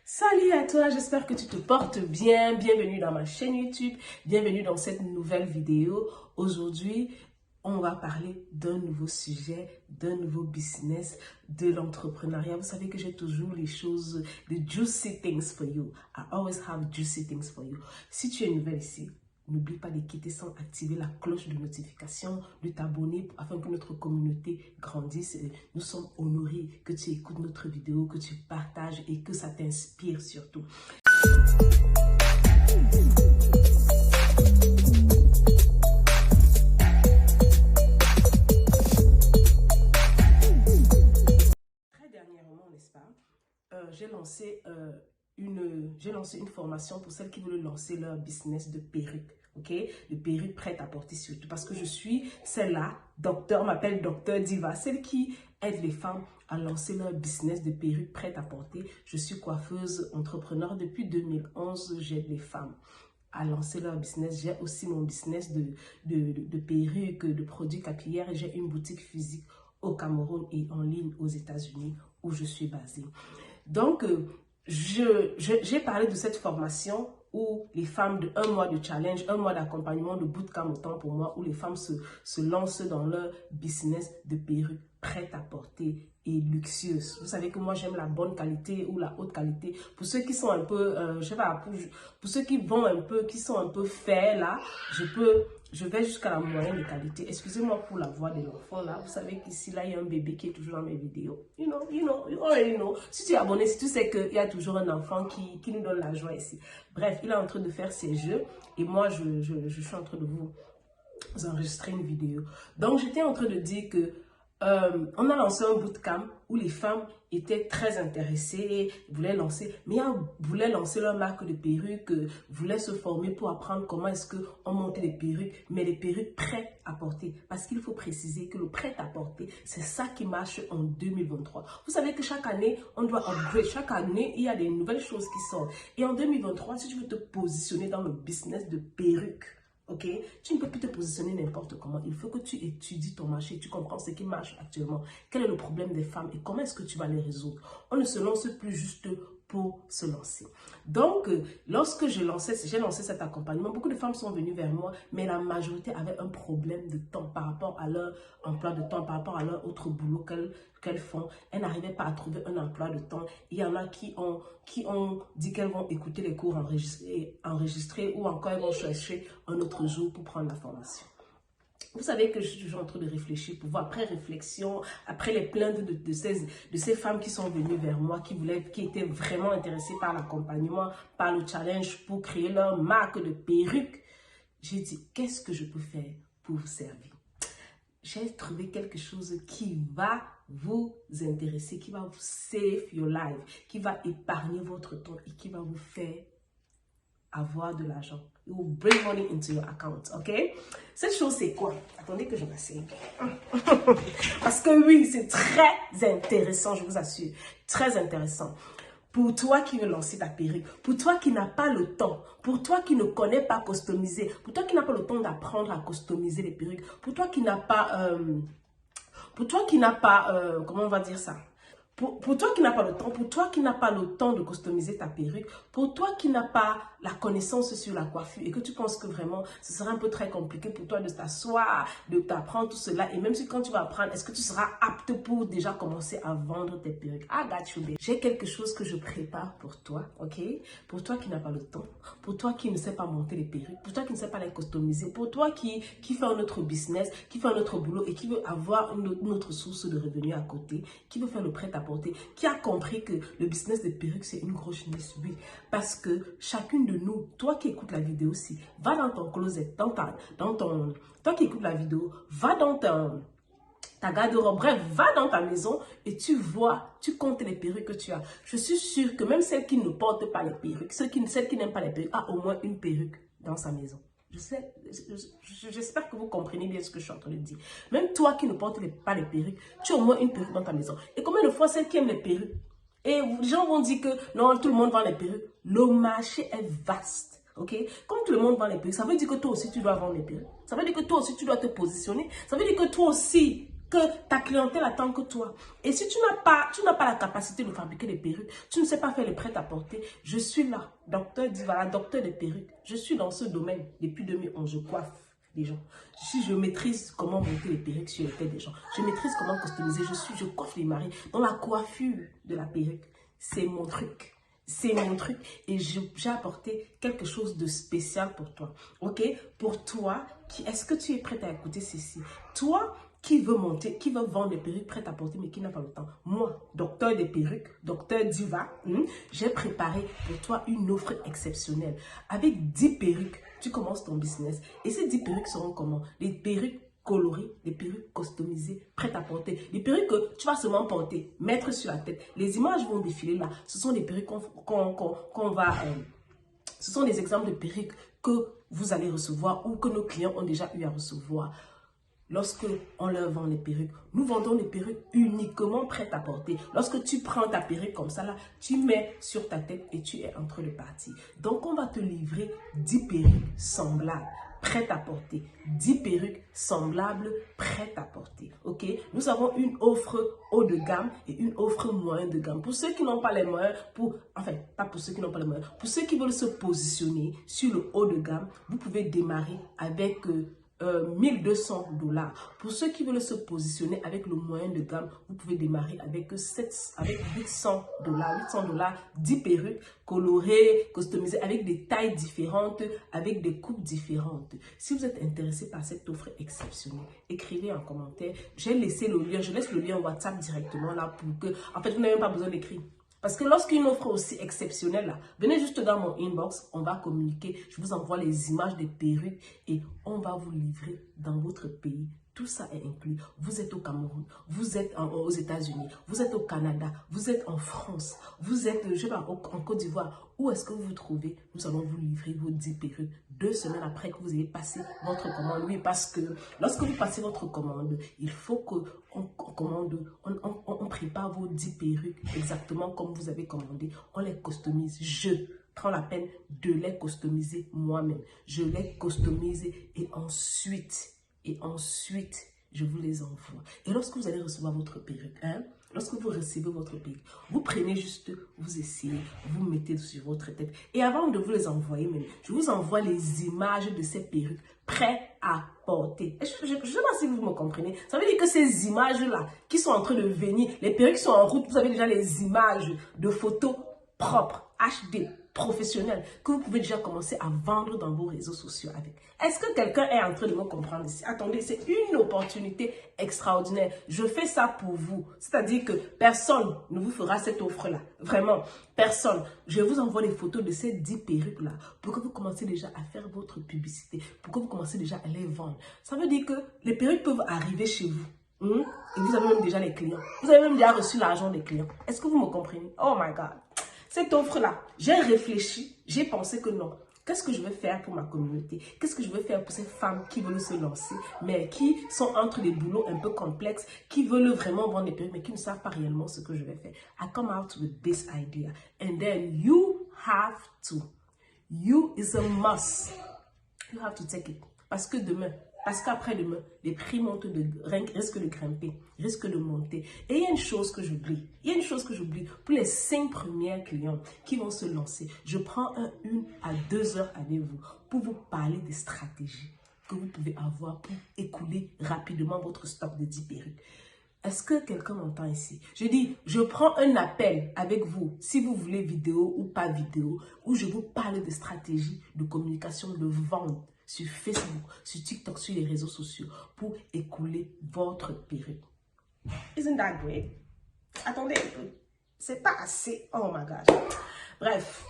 Salut à toi, j'espère que tu te portes bien. Bienvenue dans ma chaîne YouTube, bienvenue dans cette nouvelle vidéo. Aujourd'hui, on va parler d'un nouveau sujet, d'un nouveau business, de l'entrepreneuriat. Vous savez que j'ai toujours les choses, the juicy things for you. I always have juicy things for you. Si tu es nouvelle ici, n'oublie pas de quitter sans activer la cloche de notification, de t'abonner afin que notre communauté grandisse. Nous sommes honorés que tu écoutes notre vidéo, que tu partages et que ça t'inspire surtout. Très dernièrement, n'est-ce pas, j'ai lancé une formation pour celles qui veulent lancer leur business de perruque, ok? De perruque prête à porter surtout parce que je suis celle-là, docteur, m'appelle docteur Diva, celle qui aide les femmes à lancer leur business de perruque prête à porter. Je suis coiffeuse, entrepreneur depuis 2011, j'aide les femmes à lancer leur business. J'ai aussi mon business de perruques, de produits capillaires et j'ai une boutique physique au Cameroun et en ligne aux États-Unis où je suis basée. Donc, j'ai parlé de cette formation où les femmes de 1 mois de challenge, 1 mois d'accompagnement de bootcamp autant pour moi, où les femmes se lancent dans leur business de perruque prête à porter et luxueuse. Vous savez que moi j'aime la bonne qualité ou la haute qualité. Pour ceux qui sont un peu, je sais pas, pour ceux qui vont un peu, qui sont un peu faits là, je vais jusqu'à la moyenne de qualité. Excusez-moi pour la voix de l'enfant là. Vous savez qu'ici là, il y a un bébé qui est toujours dans mes vidéos. You already know. Si tu es abonné, si tu sais qu'il y a toujours un enfant qui nous donne la joie ici. Bref, il est en train de faire ses jeux et moi, je suis en train de vous enregistrer une vidéo. Donc, j'étais en train de dire que on a lancé un bootcamp où les femmes étaient très intéressées, voulaient lancer leur marque de perruques, voulaient se former pour apprendre comment est-ce qu'on monte les perruques, mais les perruques prêtes à porter. Parce qu'il faut préciser que le prêt à porter, c'est ça qui marche en 2023. Vous savez que chaque année, on doit upgrade. Chaque année, il y a des nouvelles choses qui sortent. Et en 2023, si tu veux te positionner dans le business de perruques, ok, tu ne peux plus te positionner n'importe comment. Il faut que tu étudies ton marché, tu comprends ce qui marche actuellement. Quel est le problème des femmes et comment est-ce que tu vas les résoudre. On ne se lance plus juste pour se lancer. Donc, lorsque j'ai lancé cet accompagnement, beaucoup de femmes sont venues vers moi, mais la majorité avait un problème de temps par rapport à leur emploi de temps, par rapport à leur autre boulot qu'elles font. Elles n'arrivaient pas à trouver un emploi de temps. Il y en a qui ont dit qu'elles vont écouter les cours enregistrés ou encore elles vont chercher un autre jour pour prendre la formation. Vous savez que je suis toujours en train de réfléchir pour voir, après réflexion, après les plaintes de ces femmes qui sont venues vers moi, qui étaient vraiment intéressées par l'accompagnement, par le challenge pour créer leur marque de perruque. J'ai dit, qu'est-ce que je peux faire pour vous servir? J'ai trouvé quelque chose qui va vous intéresser, qui va vous save your life, qui va épargner votre temps et qui va vous faire avoir de l'argent. It will bring money into your account, ok? Cette chose, c'est quoi? Attendez que je m'asseye. Parce que oui, c'est très intéressant, je vous assure. Très intéressant. Pour toi qui veux lancer ta perruque, pour toi qui n'as pas le temps, pour toi qui ne connais pas customiser, pour toi qui n'as pas le temps d'apprendre à customiser les perruques, pour toi qui n'as pas, comment on va dire ça? Pour toi qui n'as pas le temps, pour toi qui n'as pas le temps de customiser ta perruque, pour toi qui n'as pas la connaissance sur la coiffure et que tu penses que vraiment ce sera un peu très compliqué pour toi de t'asseoir, de t'apprendre tout cela et même si quand tu vas apprendre, est-ce que tu seras apte pour déjà commencer à vendre tes perruques? I got you, baby. J'ai quelque chose que je prépare pour toi, ok? Pour toi qui n'as pas le temps, pour toi qui ne sais pas monter les perruques, pour toi qui ne sais pas les customiser, pour toi qui fait un autre business, qui fait un autre boulot et qui veut avoir une autre source de revenus à côté, qui veut faire le prêt à porter, qui a compris que le business de perruques c'est une grosse business, oui, parce que chacune de nous, toi qui écoutes la vidéo aussi, va dans ton closet, toi qui écoutes la vidéo, va dans ta garde-robe, bref, va dans ta maison et tu vois, tu comptes les perruques que tu as. Je suis sûre que même celles qui ne portent pas les perruques, celles qui n'aiment pas les perruques, a au moins une perruque dans sa maison. J'espère que vous comprenez bien ce que je suis en train de dire. Même toi qui ne portes pas les perruques, tu as au moins une perruque dans ta maison. Et combien de fois celles qui aiment les perruques, et les gens vont dire que non, tout le monde vend les perruques. Le marché est vaste. Ok? Comme tout le monde vend les perruques, ça veut dire que toi aussi tu dois vendre les perruques. Ça veut dire que toi aussi tu dois te positionner. Ça veut dire que toi aussi que ta clientèle attend que toi. Et si tu n'as pas la capacité de fabriquer des perruques, tu ne sais pas faire les prêt-à-porter, je suis là, docteur Diva, docteur des perruques. Je suis dans ce domaine depuis 2011, je coiffe les gens. Je maîtrise comment monter les perruques sur les têtes des gens. Je maîtrise comment customiser, je coiffe les maris. Dans la coiffure de la perruque, c'est mon truc. C'est mon truc et j'ai apporté quelque chose de spécial pour toi. Ok? Pour toi, est-ce que tu es prête à écouter ceci? Toi qui veut monter, qui veut vendre des perruques prêtes à porter mais qui n'a pas le temps. Moi, docteur des perruques, docteur Diva, j'ai préparé pour toi une offre exceptionnelle. Avec 10 perruques, tu commences ton business. Et ces 10 perruques seront comment? Des perruques colorées, des perruques customisées, prêtes à porter. Des perruques que tu vas seulement porter, mettre sur la tête. Les images vont défiler là. Ce sont des perruques qu'on va... ce sont des exemples de perruques que vous allez recevoir ou que nos clients ont déjà eu à recevoir. Lorsque on leur vend les perruques, nous vendons des perruques uniquement prêtes à porter. Lorsque tu prends ta perruque comme ça, là, tu mets sur ta tête et tu es en train de partir. Donc, on va te livrer 10 perruques semblables, prêtes à porter. 10 perruques semblables, prêtes à porter. Ok? Nous avons une offre haut de gamme et une offre moyen de gamme. Pour ceux qui n'ont pas les moyens, enfin, pas pour ceux qui n'ont pas les moyens, pour ceux qui veulent se positionner sur le haut de gamme, vous pouvez démarrer avec... 1200 $. Pour ceux qui veulent se positionner avec le moyen de gamme, vous pouvez démarrer avec 800 $. 800 $, 10 perruques colorées, customisées avec des tailles différentes, avec des coupes différentes. Si vous êtes intéressé par cette offre exceptionnelle, écrivez en commentaire. J'ai laissé le lien, je laisse le lien WhatsApp directement là pour que, en fait, vous n'avez même pas besoin d'écrire. Parce que lorsqu'une offre aussi exceptionnelle, là, venez juste dans mon inbox, on va communiquer, je vous envoie les images des perruques et on va vous livrer dans votre pays. Tout ça est inclus. Vous êtes au Cameroun, vous êtes aux États-Unis, vous êtes au Canada, vous êtes en France, vous êtes je sais pas, en Côte d'Ivoire. Où est-ce que vous vous trouvez? Nous allons vous livrer vos 10 perruques 2 semaines après que vous ayez passé votre commande. Oui, parce que lorsque vous passez votre commande, il faut qu'on prépare vos 10 perruques exactement comme vous avez commandé. On les customise. Je prends la peine de les customiser moi-même. Je les customise et ensuite, je vous les envoie. Et lorsque vous allez recevoir votre perruque, lorsque vous recevez votre perruque, vous prenez juste, vous essayez, vous mettez sur votre tête. Et avant de vous les envoyer même, je vous envoie les images de ces perruques prêtes à porter. Je ne sais pas si vous me comprenez. Ça veut dire que ces images-là qui sont en train de venir, les perruques sont en route, vous avez déjà les images de photos propres, HD, professionnelles, que vous pouvez déjà commencer à vendre dans vos réseaux sociaux avec. Est-ce que quelqu'un est en train de me comprendre ici? Attendez, c'est une opportunité extraordinaire. Je fais ça pour vous. C'est-à-dire que personne ne vous fera cette offre-là. Vraiment, personne. Je vous envoie les photos de ces 10 perruques-là pour que vous commenciez déjà à faire votre publicité, pour que vous commenciez déjà à les vendre. Ça veut dire que les perruques peuvent arriver chez vous. Et vous avez même déjà les clients. Vous avez même déjà reçu l'argent des clients. Est-ce que vous me comprenez? Oh my God. Cette offre-là, j'ai réfléchi, j'ai pensé que non. Qu'est-ce que je vais faire pour ma communauté? Qu'est-ce que je vais faire pour ces femmes qui veulent se lancer, mais qui sont entre des boulots un peu complexes, qui veulent vraiment vendre des perruques, mais qui ne savent pas réellement ce que je vais faire? I come out with this idea. And then you have to. You is a must. You have to take it. Parce que demain, parce qu'après-demain, les prix risquent de grimper, risquent de monter. Et il y a une chose que j'oublie. Il y a une chose que j'oublie. Pour les 5 premiers clients qui vont se lancer, je prends 1 à 2 heures avec vous pour vous parler des stratégies que vous pouvez avoir pour écouler rapidement votre stock de 10 perruques. Est-ce que quelqu'un m'entend ici? Je dis, je prends un appel avec vous, si vous voulez vidéo ou pas vidéo, où je vous parle de stratégies de communication, de vente sur Facebook, sur TikTok, sur les réseaux sociaux, pour écouler votre perruque. Isn't that great? Attendez un peu. C'est pas assez. Oh my gosh. Bref.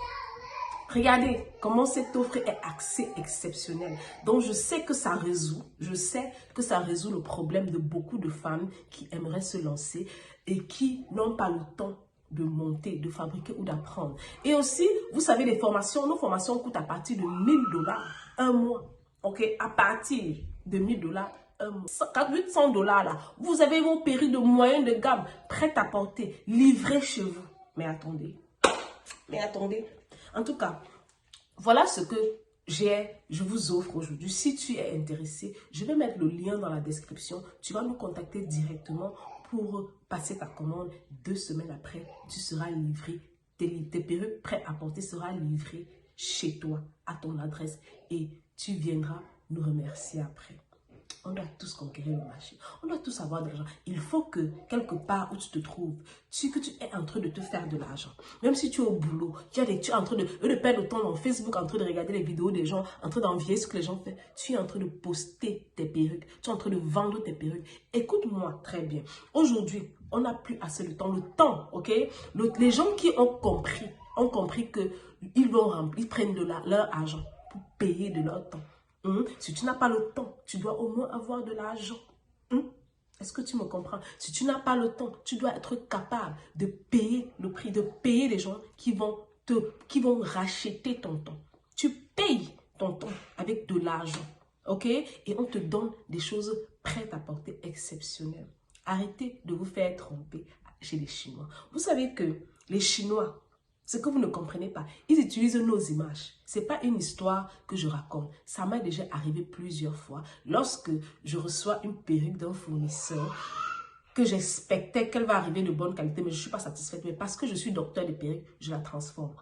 Regardez comment cette offre est assez exceptionnelle. Donc, je sais que ça résout le problème de beaucoup de femmes qui aimeraient se lancer et qui n'ont pas le temps de monter, de fabriquer ou d'apprendre. Et aussi, vous savez, nos formations coûtent à partir de 1000 $ un mois. Ok, à partir de 1000 $ un mois. 800 $ là, vous avez vos perruques de moyenne de gamme prêtes à porter, livrées chez vous. Mais attendez. En tout cas, voilà ce que je vous offre aujourd'hui, si tu es intéressé, je vais mettre le lien dans la description. Tu vas nous contacter directement pour passer ta commande. 2 semaines après, tu seras livré. Tes perruques prêtes à porter sera livrées chez toi, à ton adresse. Et tu viendras nous remercier après. On doit tous conquérir le marché. On doit tous avoir de l'argent. Il faut que, quelque part où tu te trouves, que tu es en train de te faire de l'argent. Même si tu es au boulot, tu es en train de perdre le temps dans Facebook, en train de regarder les vidéos des gens, en train d'envier ce que les gens font. Tu es en train de poster tes perruques. Tu es en train de vendre tes perruques. Écoute-moi très bien. Aujourd'hui, on n'a plus assez de temps. Le temps, ok? Les gens qui ont compris que ils prennent leur argent pour payer de leur temps. Si tu n'as pas le temps, tu dois au moins avoir de l'argent. Est-ce que tu me comprends? Si tu n'as pas le temps, tu dois être capable de payer le prix, de payer les gens qui vont racheter ton temps. Tu payes ton temps avec de l'argent, ok? Et on te donne des choses prêtes à porter exceptionnelles. Arrêtez de vous faire tromper chez les Chinois. Vous savez que les Chinois, ce que vous ne comprenez pas, ils utilisent nos images. Ce n'est pas une histoire que je raconte. Ça m'est déjà arrivé plusieurs fois. Lorsque je reçois une perruque d'un fournisseur, que j'expectais qu'elle va arriver de bonne qualité, mais je ne suis pas satisfaite. Mais parce que je suis docteur de perruques, je la transforme.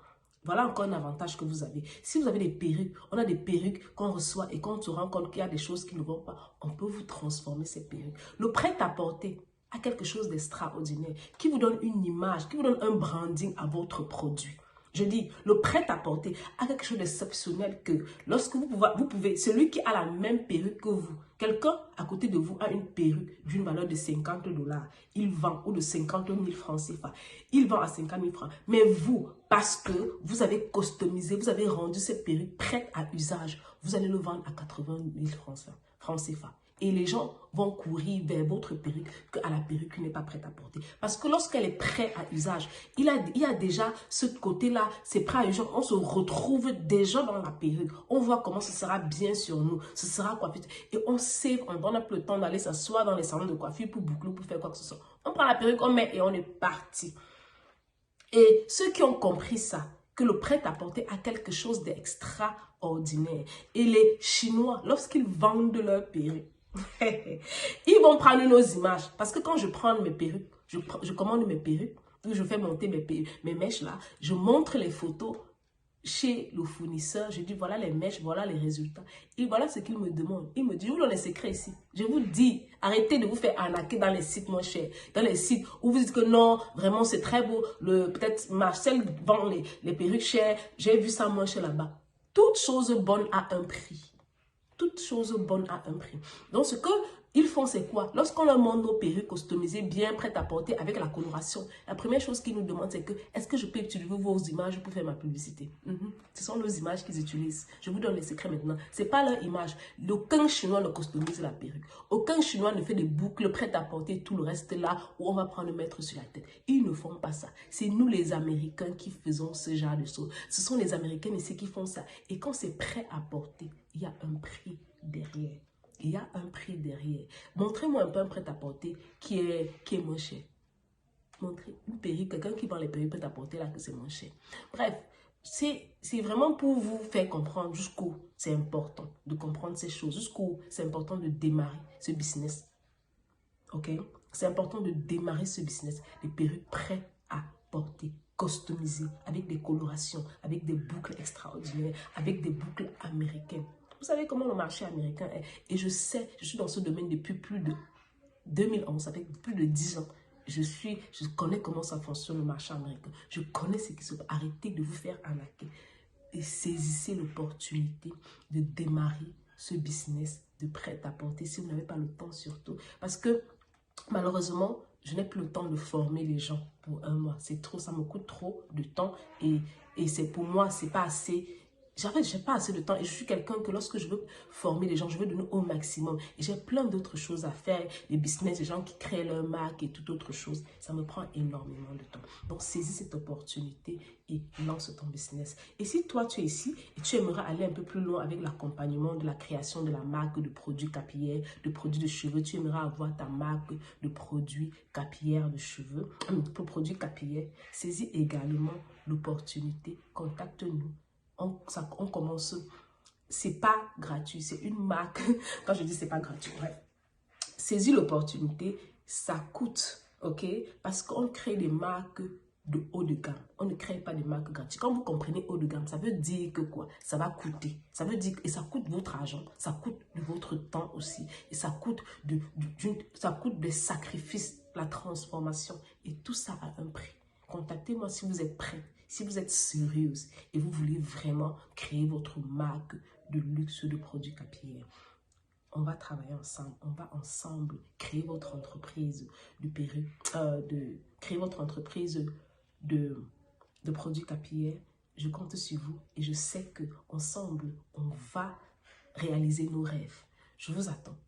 Voilà encore un avantage que vous avez. Si vous avez des perruques, on a des perruques qu'on reçoit et quand on se rend compte qu'il y a des choses qui ne vont pas, on peut vous transformer ces perruques. Le prêt-à-porter a quelque chose d'extraordinaire, qui vous donne une image, qui vous donne un branding à votre produit. Je dis, le prêt-à-porter a quelque chose d'exceptionnel que lorsque vous pouvez, celui qui a la même perruque que vous, quelqu'un à côté de vous a une perruque d'une valeur de 50 $, il vend, ou de 50 000 francs CFA, il vend à 50 000 francs. Mais vous, parce que vous avez customisé, vous avez rendu cette perruque prête à usage, vous allez le vendre à 80 000 francs CFA. Et les gens vont courir vers votre perruque qu'à la perruque qui n'est pas prête à porter. Parce que lorsqu'elle est prête à usage, il y a déjà ce côté-là, c'est prêt à usage. On se retrouve déjà dans la perruque. On voit comment ce sera bien sur nous. Ce sera coiffé. Et on sait, on n'a plus le temps d'aller s'asseoir dans les salons de coiffure pour boucler, pour faire quoi que ce soit. On prend la perruque, on met et on est parti. Et ceux qui ont compris ça, que le prêt-à-porter a quelque chose d'extraordinaire. Et les Chinois, lorsqu'ils vendent leur perruque, ils vont prendre nos images. Parce que quand je prends mes perruques, je commande mes perruques, je fais monter mes mèches là, je montre les photos chez le fournisseur, je dis voilà les mèches, voilà les résultats. Et voilà ce qu'il me demande. Il me dit, où sont les secrets ici? Je vous dis, arrêtez de vous faire arnaquer dans les sites moins chers. Dans les sites où vous dites que non, vraiment c'est très beau. Peut-être Marcel vend les perruques chères, j'ai vu ça moins cher là-bas. Toute chose bonne a un prix. Toute chose bonne a un prix. Donc, ce qu'ils font, c'est quoi? Lorsqu'on leur montre nos perruques customisées, bien prêtes à porter avec la coloration, la première chose qu'ils nous demandent, c'est que est-ce que je peux utiliser vos images pour faire ma publicité? Ce sont nos images qu'ils utilisent. Je vous donne les secrets maintenant. Ce n'est pas leur image. Aucun Chinois ne customise la perruque. Aucun Chinois ne fait des boucles prêtes à porter tout le reste là où on va prendre le mettre sur la tête. Ils ne font pas ça. C'est nous les Américains qui faisons ce genre de choses. Ce sont les Américains ici qui font ça. Et quand c'est prêt à porter, il y a un prix derrière. Il y a un prix derrière. Montrez-moi un peu un prêt-à-porter qui est moins cher. Montrez une perruque, quelqu'un qui vend les perruques prêt-à-porter là que c'est moins cher. Bref, c'est vraiment pour vous faire comprendre jusqu'où c'est important de comprendre ces choses, jusqu'où c'est important de démarrer ce business. Ok? C'est important de démarrer ce business. Les perruques prêtes à porter, customisées, avec des colorations, avec des boucles extraordinaires, avec des boucles américaines. Vous savez comment le marché américain est. Et je sais, je suis dans ce domaine depuis plus de 2011, ça fait plus de 10 ans. Je connais comment ça fonctionne le marché américain. Je connais ce qui se passe. Arrêtez de vous faire arnaquer. Et saisissez l'opportunité de démarrer ce business de prêt-à-porter si vous n'avez pas le temps surtout. Parce que malheureusement, je n'ai plus le temps de former les gens pour un mois. C'est trop, ça me coûte trop de temps et c'est pour moi, c'est pas assez. J'ai pas assez de temps et je suis quelqu'un que lorsque je veux former les gens, je veux donner au maximum. Et j'ai plein d'autres choses à faire, les business, les gens qui créent leur marque et toute autre chose. Ça me prend énormément de temps. Donc, saisis cette opportunité et lance ton business. Et si toi, tu es ici et tu aimerais aller un peu plus loin avec l'accompagnement de la création de la marque de produits capillaires, de produits de cheveux, tu aimerais avoir ta marque de produits capillaires de cheveux, pour produits capillaires, saisis également l'opportunité. Contacte-nous. On commence c'est pas gratuit, c'est une marque. Quand je dis c'est pas gratuit, bref. Saisis l'opportunité, ça coûte, ok? Parce qu'on crée des marques de haut de gamme. On ne crée pas des marques gratuites. Quand vous comprenez haut de gamme, ça veut dire que quoi? Ça va coûter. Ça veut dire, et ça coûte votre argent, ça coûte de votre temps aussi. Et ça coûte, ça coûte des sacrifices, la transformation. Et tout ça a un prix. Contactez-moi si vous êtes prêt, si vous êtes sérieuse et vous voulez vraiment créer votre marque de luxe de produits capillaires. On va travailler ensemble, on va ensemble créer votre entreprise créer votre entreprise de produits capillaires. Je compte sur vous et je sais que ensemble on va réaliser nos rêves. Je vous attends.